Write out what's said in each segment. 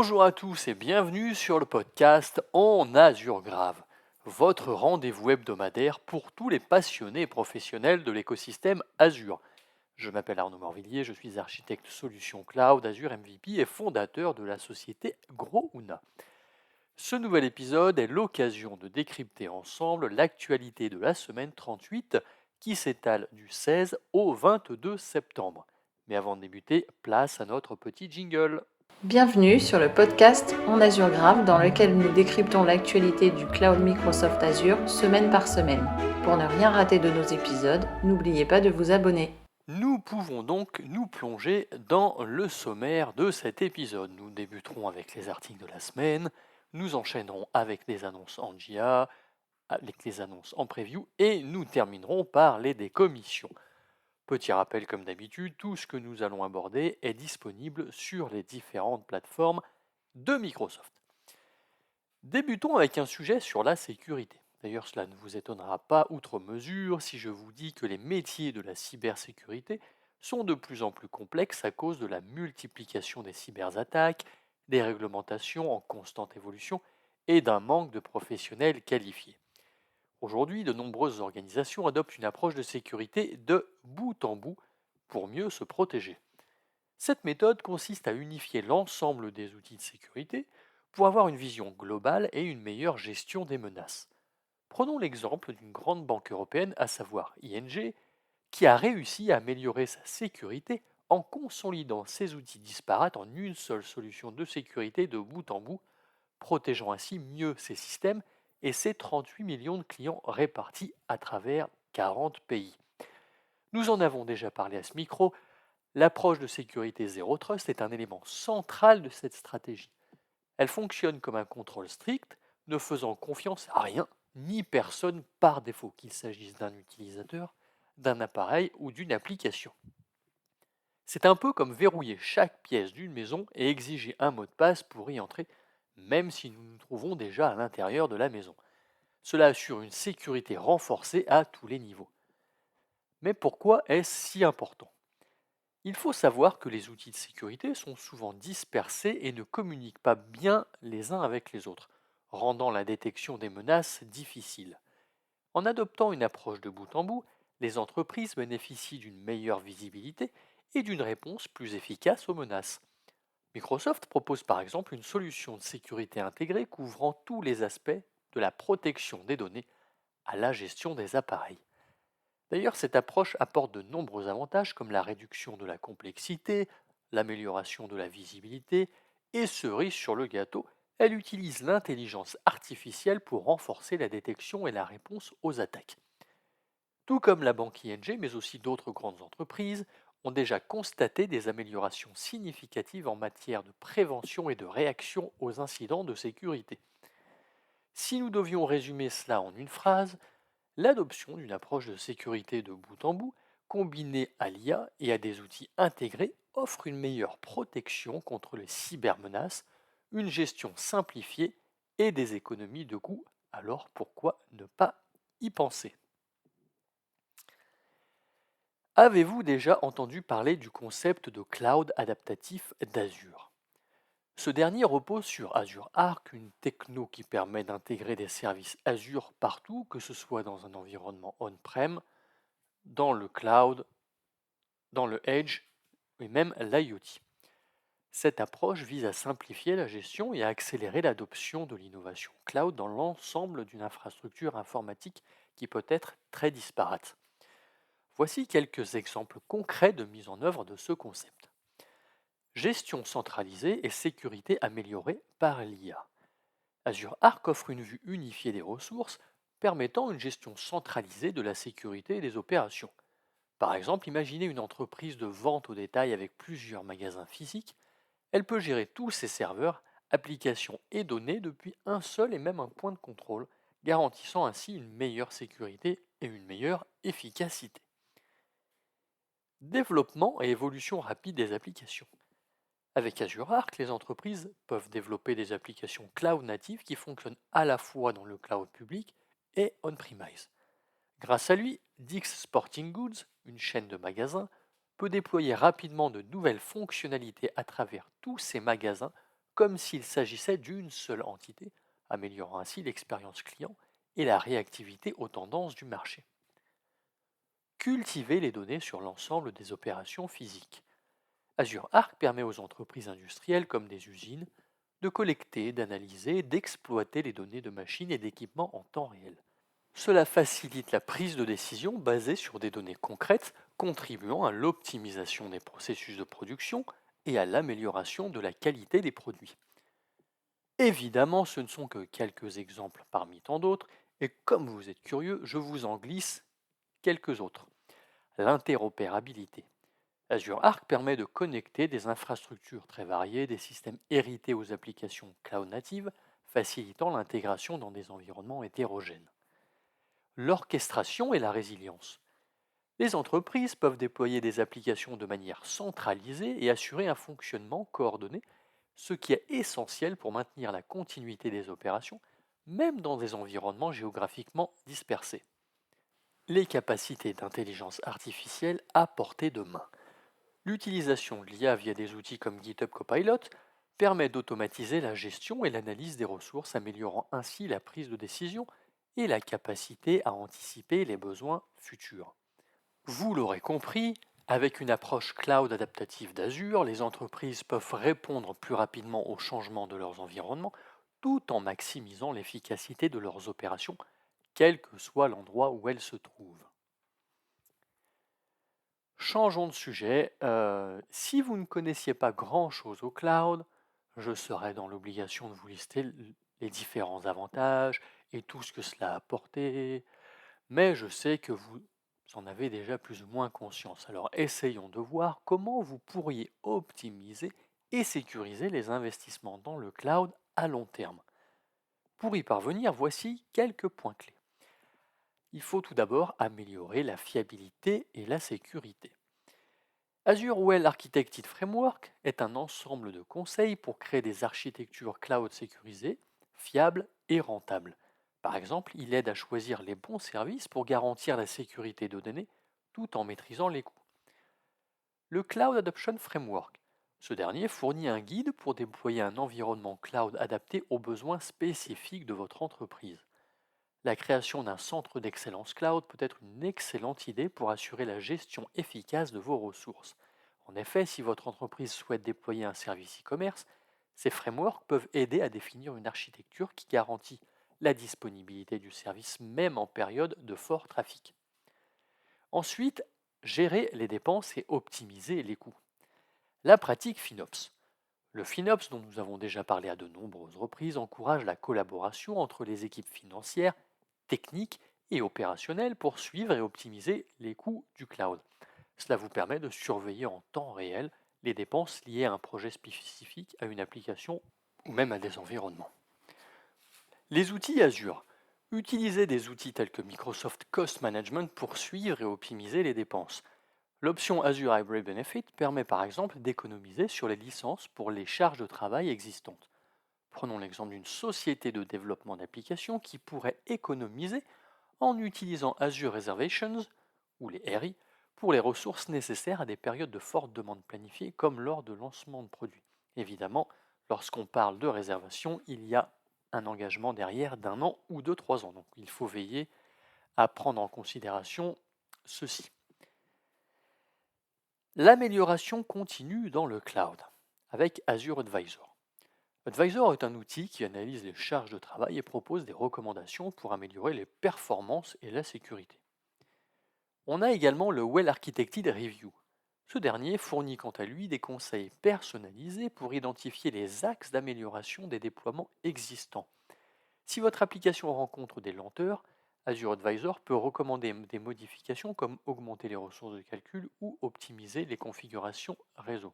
Bonjour à tous et bienvenue sur le podcast En Azure Grave, votre rendez-vous hebdomadaire pour tous les passionnés et professionnels de l'écosystème Azure. Je m'appelle Arnaud Morvillier, je suis architecte solution cloud Azure MVP et fondateur de la société Grouna. Ce nouvel épisode est l'occasion de décrypter ensemble l'actualité de la semaine 38 qui s'étale du 16 au 22 septembre. Mais avant de débuter, place à notre petit jingle. Bienvenue sur le podcast En Azure Grave dans lequel nous décryptons l'actualité du cloud Microsoft Azure semaine par semaine. Pour ne rien rater de nos épisodes, n'oubliez pas de vous abonner. Nous pouvons donc nous plonger dans le sommaire de cet épisode. Nous débuterons avec les articles de la semaine, nous enchaînerons avec des annonces en GA, avec les annonces en preview et nous terminerons par les décommissions. Petit rappel comme d'habitude, tout ce que nous allons aborder est disponible sur les différentes plateformes de Microsoft. Débutons avec un sujet sur la sécurité. D'ailleurs, cela ne vous étonnera pas outre mesure si je vous dis que les métiers de la cybersécurité sont de plus en plus complexes à cause de la multiplication des cyberattaques, des réglementations en constante évolution et d'un manque de professionnels qualifiés. Aujourd'hui, de nombreuses organisations adoptent une approche de sécurité de bout en bout pour mieux se protéger. Cette méthode consiste à unifier l'ensemble des outils de sécurité pour avoir une vision globale et une meilleure gestion des menaces. Prenons l'exemple d'une grande banque européenne, à savoir ING, qui a réussi à améliorer sa sécurité en consolidant ses outils disparates en une seule solution de sécurité de bout en bout, protégeant ainsi mieux ses systèmes et ses 38 millions de clients répartis à travers 40 pays. Nous en avons déjà parlé à ce micro, l'approche de sécurité Zero Trust est un élément central de cette stratégie. Elle fonctionne comme un contrôle strict, ne faisant confiance à rien ni personne par défaut, qu'il s'agisse d'un utilisateur, d'un appareil ou d'une application. C'est un peu comme verrouiller chaque pièce d'une maison et exiger un mot de passe pour y entrer, même si nous nous trouvons déjà à l'intérieur de la maison. Cela assure une sécurité renforcée à tous les niveaux. Mais pourquoi est-ce si important ? Il faut savoir que les outils de sécurité sont souvent dispersés et ne communiquent pas bien les uns avec les autres, rendant la détection des menaces difficile. En adoptant une approche de bout en bout, les entreprises bénéficient d'une meilleure visibilité et d'une réponse plus efficace aux menaces. Microsoft propose par exemple une solution de sécurité intégrée couvrant tous les aspects de la protection des données à la gestion des appareils. D'ailleurs, cette approche apporte de nombreux avantages comme la réduction de la complexité, l'amélioration de la visibilité et cerise sur le gâteau, elle utilise l'intelligence artificielle pour renforcer la détection et la réponse aux attaques. Tout comme la banque ING, mais aussi d'autres grandes entreprises, ont déjà constaté des améliorations significatives en matière de prévention et de réaction aux incidents de sécurité. Si nous devions résumer cela en une phrase, l'adoption d'une approche de sécurité de bout en bout, combinée à l'IA et à des outils intégrés, offre une meilleure protection contre les cybermenaces, une gestion simplifiée et des économies de coûts. Alors pourquoi ne pas y penser ? Avez-vous déjà entendu parler du concept de cloud adaptatif d'Azure ? Ce dernier repose sur Azure Arc, une techno qui permet d'intégrer des services Azure partout, que ce soit dans un environnement on-prem, dans le cloud, dans le edge et même l'IoT. Cette approche vise à simplifier la gestion et à accélérer l'adoption de l'innovation cloud dans l'ensemble d'une infrastructure informatique qui peut être très disparate. Voici quelques exemples concrets de mise en œuvre de ce concept. Gestion centralisée et sécurité améliorée par l'IA. Azure Arc offre une vue unifiée des ressources, permettant une gestion centralisée de la sécurité et des opérations. Par exemple, imaginez une entreprise de vente au détail avec plusieurs magasins physiques. Elle peut gérer tous ses serveurs, applications et données depuis un seul et même un point de contrôle, garantissant ainsi une meilleure sécurité et une meilleure efficacité. Développement et évolution rapide des applications. Avec Azure Arc, les entreprises peuvent développer des applications cloud natives qui fonctionnent à la fois dans le cloud public et on-premise. Grâce à lui, Dick's Sporting Goods, une chaîne de magasins, peut déployer rapidement de nouvelles fonctionnalités à travers tous ses magasins, comme s'il s'agissait d'une seule entité, améliorant ainsi l'expérience client et la réactivité aux tendances du marché. Cultiver les données sur l'ensemble des opérations physiques. Azure Arc permet aux entreprises industrielles comme des usines de collecter, d'analyser, d'exploiter les données de machines et d'équipements en temps réel. Cela facilite la prise de décision basée sur des données concrètes, contribuant à l'optimisation des processus de production et à l'amélioration de la qualité des produits. Évidemment, ce ne sont que quelques exemples parmi tant d'autres, et comme vous êtes curieux, je vous en glisse quelques autres. L'interopérabilité. Azure Arc permet de connecter des infrastructures très variées, des systèmes hérités aux applications cloud natives, facilitant l'intégration dans des environnements hétérogènes. L'orchestration et la résilience. Les entreprises peuvent déployer des applications de manière centralisée et assurer un fonctionnement coordonné, ce qui est essentiel pour maintenir la continuité des opérations, même dans des environnements géographiquement dispersés. Les capacités d'intelligence artificielle à portée de main. L'utilisation de l'IA via des outils comme GitHub Copilot permet d'automatiser la gestion et l'analyse des ressources, améliorant ainsi la prise de décision et la capacité à anticiper les besoins futurs. Vous l'aurez compris, avec une approche cloud adaptative d'Azure, les entreprises peuvent répondre plus rapidement aux changements de leurs environnements tout en maximisant l'efficacité de leurs opérations, quel que soit l'endroit où elles se trouvent. Changeons de sujet. Si vous ne connaissiez pas grand-chose au cloud, je serais dans l'obligation de vous lister les différents avantages et tout ce que cela a apporté, mais je sais que vous en avez déjà plus ou moins conscience. Alors essayons de voir comment vous pourriez optimiser et sécuriser les investissements dans le cloud à long terme. Pour y parvenir, voici quelques points clés. Il faut tout d'abord améliorer la fiabilité et la sécurité. Azure Well Architected Framework est un ensemble de conseils pour créer des architectures cloud sécurisées, fiables et rentables. Par exemple, il aide à choisir les bons services pour garantir la sécurité de données tout en maîtrisant les coûts. Le Cloud Adoption Framework. Ce dernier fournit un guide pour déployer un environnement cloud adapté aux besoins spécifiques de votre entreprise. La création d'un centre d'excellence cloud peut être une excellente idée pour assurer la gestion efficace de vos ressources. En effet, si votre entreprise souhaite déployer un service e-commerce, ces frameworks peuvent aider à définir une architecture qui garantit la disponibilité du service même en période de fort trafic. Ensuite, gérer les dépenses et optimiser les coûts. La pratique FinOps. Le FinOps, dont nous avons déjà parlé à de nombreuses reprises, encourage la collaboration entre les équipes financières, techniques et opérationnelles pour suivre et optimiser les coûts du cloud. Cela vous permet de surveiller en temps réel les dépenses liées à un projet spécifique, à une application ou même à des environnements. Les outils Azure. Utilisez des outils tels que Microsoft Cost Management pour suivre et optimiser les dépenses. L'option Azure Hybrid Benefit permet par exemple d'économiser sur les licences pour les charges de travail existantes. Prenons l'exemple d'une société de développement d'applications qui pourrait économiser en utilisant Azure Reservations, ou les RI, pour les ressources nécessaires à des périodes de forte demande planifiée comme lors de lancement de produits. Évidemment, lorsqu'on parle de réservation, il y a un engagement derrière d'1 an ou de 3 ans. Donc il faut veiller à prendre en considération ceci. L'amélioration continue dans le cloud avec Azure Advisor. Advisor est un outil qui analyse les charges de travail et propose des recommandations pour améliorer les performances et la sécurité. On a également le Well Architected Review. Ce dernier fournit quant à lui des conseils personnalisés pour identifier les axes d'amélioration des déploiements existants. Si votre application rencontre des lenteurs, Azure Advisor peut recommander des modifications comme augmenter les ressources de calcul ou optimiser les configurations réseau.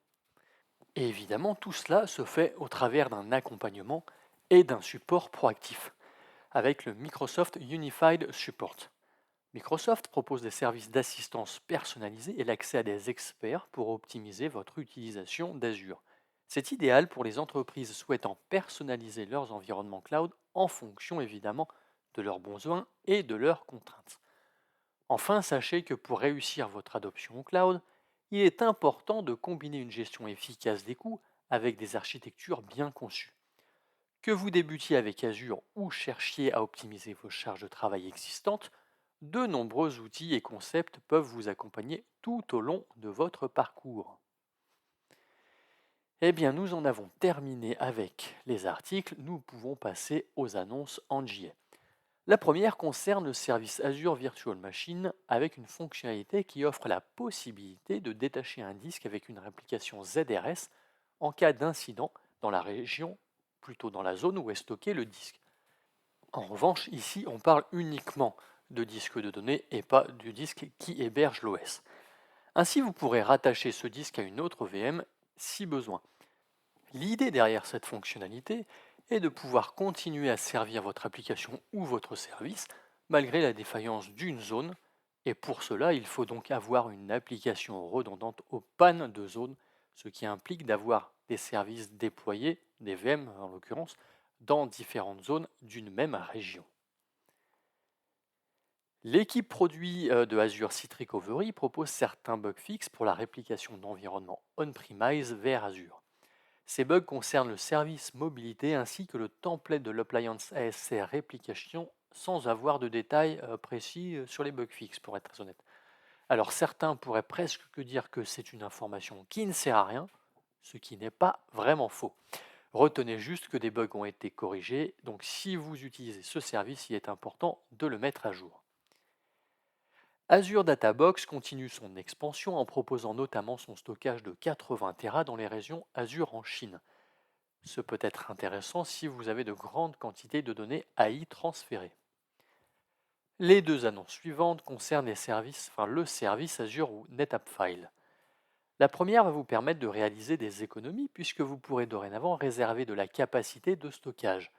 Et évidemment, tout cela se fait au travers d'un accompagnement et d'un support proactif, avec le Microsoft Unified Support. Microsoft propose des services d'assistance personnalisés et l'accès à des experts pour optimiser votre utilisation d'Azure. C'est idéal pour les entreprises souhaitant personnaliser leurs environnements cloud en fonction évidemment de leurs besoins et de leurs contraintes. Enfin, sachez que pour réussir votre adoption au cloud, il est important de combiner une gestion efficace des coûts avec des architectures bien conçues. Que vous débutiez avec Azure ou cherchiez à optimiser vos charges de travail existantes, de nombreux outils et concepts peuvent vous accompagner tout au long de votre parcours. Eh bien, nous en avons terminé avec les articles, nous pouvons passer aux annonces en JA. La première concerne le service Azure Virtual Machine avec une fonctionnalité qui offre la possibilité de détacher un disque avec une réplication ZRS en cas d'incident dans la région, plutôt dans la zone où est stocké le disque. En revanche, ici, on parle uniquement de disque de données et pas du disque qui héberge l'OS. Ainsi, vous pourrez rattacher ce disque à une autre VM si besoin. L'idée derrière cette fonctionnalité est de pouvoir continuer à servir votre application ou votre service malgré la défaillance d'une zone, et pour cela, il faut donc avoir une application redondante aux pannes de zone, ce qui implique d'avoir des services déployés, des VM en l'occurrence, dans différentes zones d'une même région. L'équipe produit de Azure Site Recovery propose certains bug fixes pour la réplication d'environnements on-premise vers Azure. Ces bugs concernent le service mobilité ainsi que le template de l'appliance ASR Replication sans avoir de détails précis sur les bugs fixes, pour être très honnête. Alors certains pourraient presque dire que c'est une information qui ne sert à rien, ce qui n'est pas vraiment faux. Retenez juste que des bugs ont été corrigés, donc si vous utilisez ce service, il est important de le mettre à jour. Azure Databox continue son expansion en proposant notamment son stockage de 80 Tera dans les régions Azure en Chine. Ce peut être intéressant si vous avez de grandes quantités de données à y transférer. Les deux annonces suivantes concernent le service Azure ou NetApp File. La première va vous permettre de réaliser des économies puisque vous pourrez dorénavant réserver de la capacité de stockage.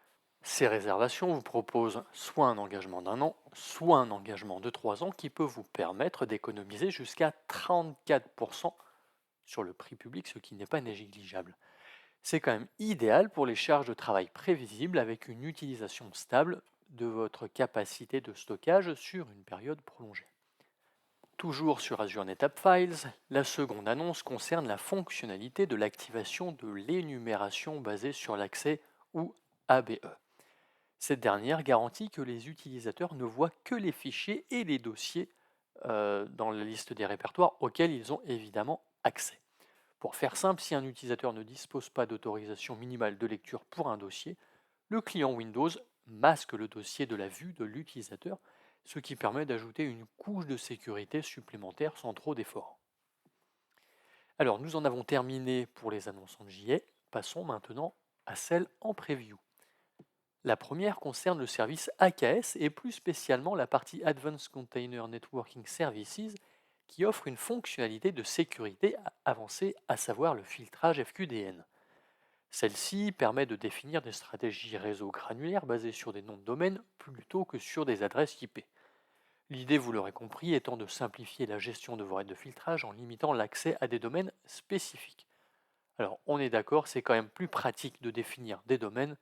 Ces réservations vous proposent soit un engagement d'1 an, soit un engagement de 3 ans qui peut vous permettre d'économiser jusqu'à 34% sur le prix public, ce qui n'est pas négligeable. C'est quand même idéal pour les charges de travail prévisibles avec une utilisation stable de votre capacité de stockage sur une période prolongée. Toujours sur Azure NetApp Files, la seconde annonce concerne la fonctionnalité de l'activation de l'énumération basée sur l'accès ou ABE. Cette dernière garantit que les utilisateurs ne voient que les fichiers et les dossiers dans la liste des répertoires auxquels ils ont évidemment accès. Pour faire simple, si un utilisateur ne dispose pas d'autorisation minimale de lecture pour un dossier, le client Windows masque le dossier de la vue de l'utilisateur, ce qui permet d'ajouter une couche de sécurité supplémentaire sans trop d'efforts. Alors, nous en avons terminé pour les annonces en JA. Passons maintenant à celles en preview. La première concerne le service AKS et plus spécialement la partie Advanced Container Networking Services qui offre une fonctionnalité de sécurité avancée, à savoir le filtrage FQDN. Celle-ci permet de définir des stratégies réseau granulaires basées sur des noms de domaine plutôt que sur des adresses IP. L'idée, vous l'aurez compris, étant de simplifier la gestion de vos règles de filtrage en limitant l'accès à des domaines spécifiques. Alors, on est d'accord, c'est quand même plus pratique de définir des domaines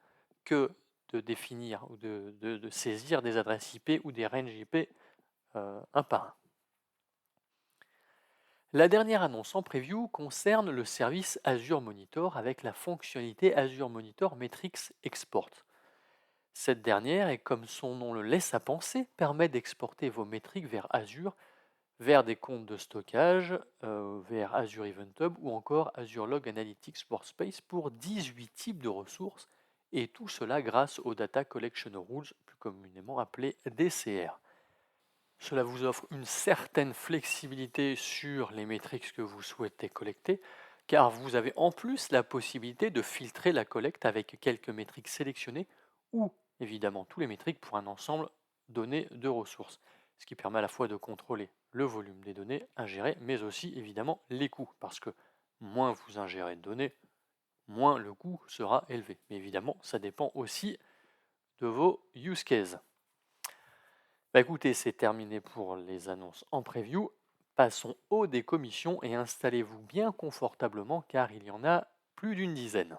que de définir ou de saisir des adresses IP ou des ranges IP un par un. La dernière annonce en preview concerne le service Azure Monitor avec la fonctionnalité Azure Monitor Metrics Export. Cette dernière, et comme son nom le laisse à penser, permet d'exporter vos métriques vers Azure, vers des comptes de stockage, vers Azure Event Hub ou encore Azure Log Analytics Workspace pour 18 types de ressources, et tout cela grâce aux Data Collection Rules, plus communément appelés DCR. Cela vous offre une certaine flexibilité sur les métriques que vous souhaitez collecter, car vous avez en plus la possibilité de filtrer la collecte avec quelques métriques sélectionnées ou évidemment tous les métriques pour un ensemble donné de ressources, ce qui permet à la fois de contrôler le volume des données ingérées, mais aussi évidemment les coûts, parce que moins vous ingérez de données, moins le coût sera élevé. Mais évidemment, ça dépend aussi de vos use cases. Écoutez, c'est terminé pour les annonces en preview. Passons aux décommissions et installez-vous bien confortablement car il y en a plus d'une dizaine.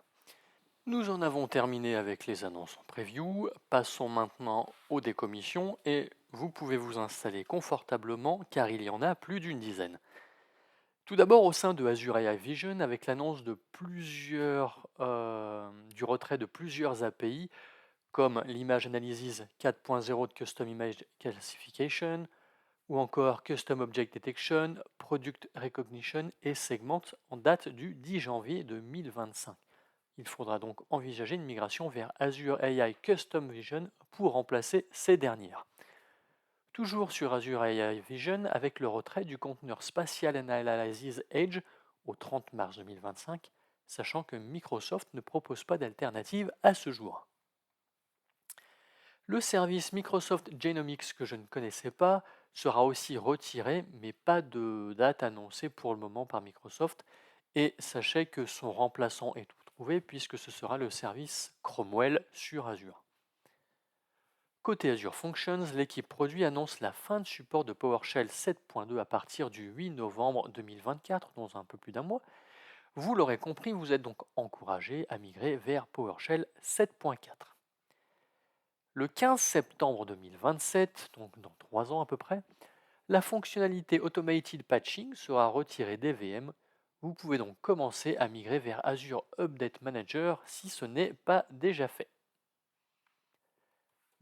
Nous en avons terminé avec les annonces en preview. Passons maintenant aux décommissions et vous pouvez vous installer confortablement car il y en a plus d'une dizaine. Tout d'abord, au sein de Azure AI Vision, avec l'annonce du retrait de plusieurs API, comme l'Image Analysis 4.0 de Custom Image Classification, ou encore Custom Object Detection, Product Recognition et Segment en date du 10 janvier 2025. Il faudra donc envisager une migration vers Azure AI Custom Vision pour remplacer ces dernières. Toujours sur Azure AI Vision, avec le retrait du conteneur Spatial Analysis Edge au 30 mars 2025, sachant que Microsoft ne propose pas d'alternative à ce jour. Le service Microsoft Genomics que je ne connaissais pas sera aussi retiré, mais pas de date annoncée pour le moment par Microsoft. Et sachez que son remplaçant est tout trouvé puisque ce sera le service Chromewell sur Azure. Côté Azure Functions, l'équipe produit annonce la fin de support de PowerShell 7.2 à partir du 8 novembre 2024, dans un peu plus d'un mois. Vous l'aurez compris, vous êtes donc encouragé à migrer vers PowerShell 7.4. Le 15 septembre 2027, donc dans 3 ans à peu près, la fonctionnalité Automated Patching sera retirée des VM. Vous pouvez donc commencer à migrer vers Azure Update Manager si ce n'est pas déjà fait.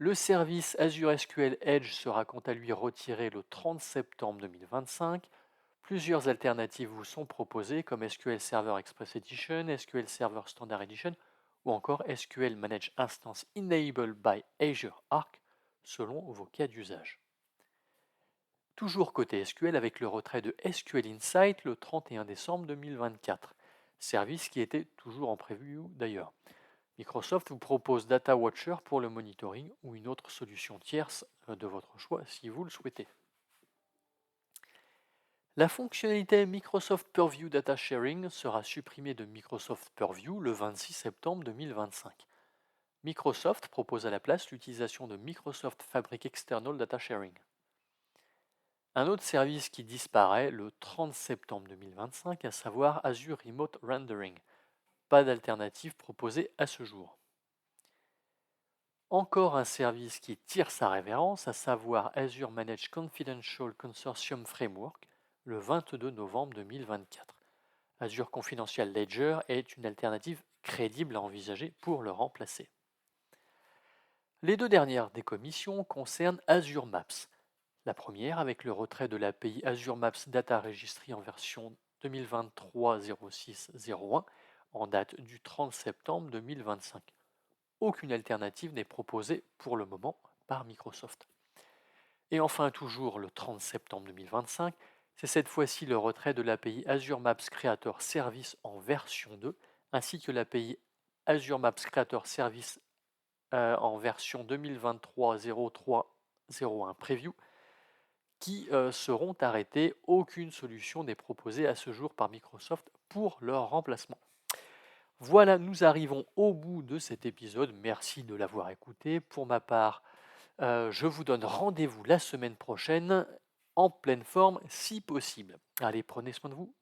Le service Azure SQL Edge sera quant à lui retiré le 30 septembre 2025. Plusieurs alternatives vous sont proposées comme SQL Server Express Edition, SQL Server Standard Edition ou encore SQL Managed Instance Enabled by Azure Arc selon vos cas d'usage. Toujours côté SQL avec le retrait de SQL Insight le 31 décembre 2024, service qui était toujours en preview d'ailleurs. Microsoft vous propose Data Watcher pour le monitoring ou une autre solution tierce de votre choix si vous le souhaitez. La fonctionnalité Microsoft Purview Data Sharing sera supprimée de Microsoft Purview le 26 septembre 2025. Microsoft propose à la place l'utilisation de Microsoft Fabric External Data Sharing. Un autre service qui disparaît le 30 septembre 2025, à savoir Azure Remote Rendering. Pas d'alternative proposée à ce jour. Encore un service qui tire sa révérence, à savoir Azure Managed Confidential Consortium Framework, le 22 novembre 2024. Azure Confidential Ledger est une alternative crédible à envisager pour le remplacer. Les deux dernières décommissions concernent Azure Maps. La première avec le retrait de l'API Azure Maps Data Registry en version 2023-06-01 en date du 30 septembre 2025. Aucune alternative n'est proposée pour le moment par Microsoft. Et enfin, toujours le 30 septembre 2025, c'est cette fois-ci le retrait de l'API Azure Maps Creator Service en version 2, ainsi que l'API Azure Maps Creator Service en version 2023-03-01 Preview, qui seront arrêtés. Aucune solution n'est proposée à ce jour par Microsoft pour leur remplacement. Voilà, nous arrivons au bout de cet épisode. Merci de l'avoir écouté. Pour ma part, je vous donne rendez-vous la semaine prochaine en pleine forme si possible. Allez, prenez soin de vous.